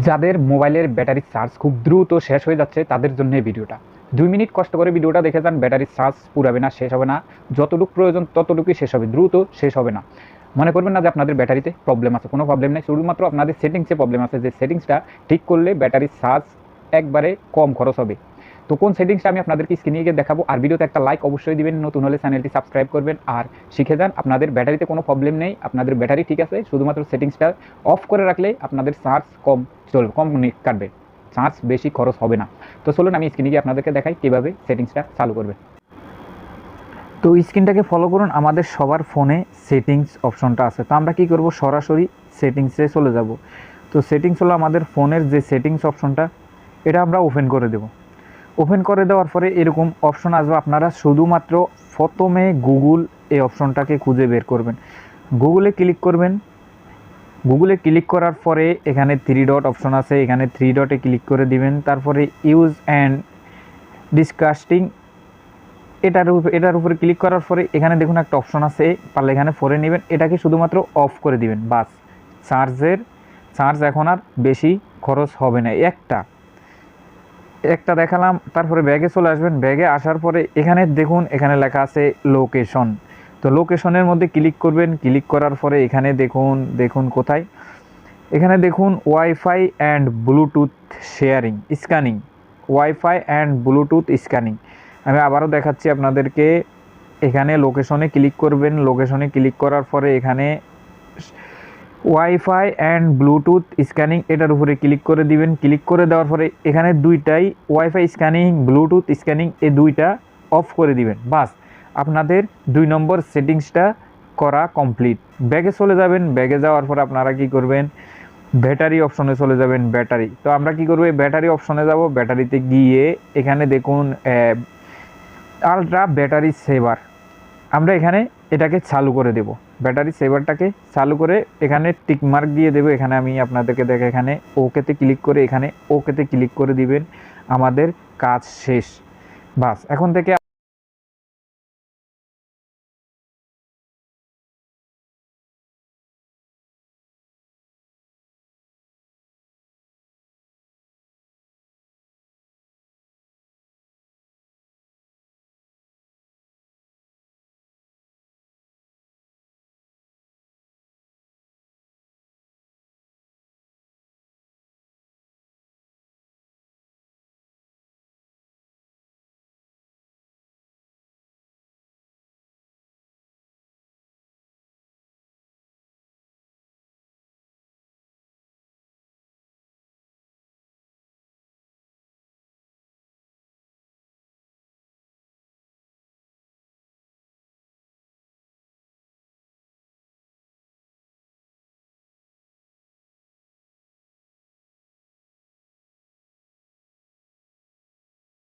যাদের মোবাইলের ব্যাটারির চার্জ খুব দ্রুত শেষ হয়ে যাচ্ছে তাদের জন্য এই ভিডিওটা। 2 মিনিট কষ্ট করে ভিডিওটা দেখে যান, ব্যাটারির চার্জ পুরাবে না, শেষ হবে না। যতটুকু প্রয়োজন ততটুকুই শেষ হবে, দ্রুত শেষ হবে না। মনে করবেন না যে আপনাদের ব্যাটারিতে প্রবলেম আছে, কোনো প্রবলেম নেই, শুধুমাত্র আপনাদের সেটিংসে প্রবলেম আছে, যে সেটিংসটা ঠিক করলে ব্যাটারির চার্জ একবারে কম খরচ হবে। তো কোন সেটিংসটা আমি আপনাদেরকে স্ক্রিনে গিয়ে দেখাবো। আর ভিডিওতে একটা লাইক অবশ্যই দিবেন, নতুন হলে চ্যানেলটি সাবস্ক্রাইব করবেন। আর শিখে যান, আপনাদের ব্যাটারিতে কোনো প্রবলেম নেই, আপনাদের ব্যাটারি ঠিক আছে, শুধুমাত্র সেটিংসটা অফ করে রাখলে আপনাদের চার্জ কম কাটবে, চার্জ বেশি খরচ হবে না। তো চলুন আমি স্ক্রিনে গিয়ে আপনাদেরকে দেখাই কীভাবে সেটিংসটা চালু করবেন। তো স্ক্রিনটাকে ফলো করুন, আমাদের সবার ফোনে সেটিংস অপশনটা আছে। তো আমরা কী করব, সরাসরি সেটিংসে চলে যাব। তো সেটিংস হলো আমাদের ফোনের যে সেটিংস অপশনটা, এটা আমরা ওপেন করে দেব। ওপেন করে দেওয়ার পরে এরকম অপশন আসবে, আপনারা শুধুমাত্র প্রথমে গুগল এই অপশনটাকে খুঁজে বের করবেন। গুগলে ক্লিক করবেন। গুগলে ক্লিক করার পরে এখানে 3 ডট অপশন আছে, এখানে 3 ডটে ক্লিক করে দিবেন। তারপরে ইউজ অ্যান্ড ডিসকাস্টিং এটার উপরে ক্লিক করার পরে এখানে দেখুন একটা অপশন আছে, পারলে এখানে ফোরে নেবেন, এটাকে শুধুমাত্র অফ করে দিবেন। বাস, চার্জ এখন আর বেশি খরচ হবে না। একটা দেখালাম। তারপরে ব্যাগে চলে আসবেন। ব্যাগে আসার পরে এখানে দেখুন, এখানে লেখা আছে লোকেশন। তো লোকেশনের মধ্যে ক্লিক করবেন। ক্লিক করার পরে এখানে দেখুন কোথায়, এখানে দেখুন wifi and Bluetooth sharing scanning, wifi and Bluetooth scanning. আমি আবারও দেখাচ্ছি আপনাদেরকে। এখানে লোকেশনে ক্লিক করবেন। লোকেশনে ক্লিক করার পরে এখানে ওয়াইফাই অ্যান্ড ব্লুটুথ স্ক্যানিং এটার উপরে ক্লিক করে দিবেন। ক্লিক করে দেওয়ার পরে এখানে দুইটাই ওয়াইফাই স্ক্যানিং, ব্লুটুথ স্ক্যানিং, এই দুইটা অফ করে দিবেন। বাস, আপনাদের 2 নম্বর সেটিংসটা করা কমপ্লিট। ব্যাগে চলে যাবেন। ব্যাগে যাওয়ার পর আপনারা কি করবেন, ব্যাটারি অপশনে চলে যাবেন। ব্যাটারি, তো আমরা কি করব, ব্যাটারি অপশনে যাব। ব্যাটারিতে গিয়ে এখানে দেখুন আলট্রা ব্যাটারি সেভার, আমরা এখানে এটাকে চালু করে দেব। ব্যাটারি সেভারটাকে চালু করে এখানে টিক মার্ক দিয়ে দেবো। এখানে আমি আপনাদেরকে দেখে এখানে ওকেতে ক্লিক করে এখানে ওকেতে ক্লিক করে দিবেন। আমাদের কাজ শেষ। বাস, এখন থেকে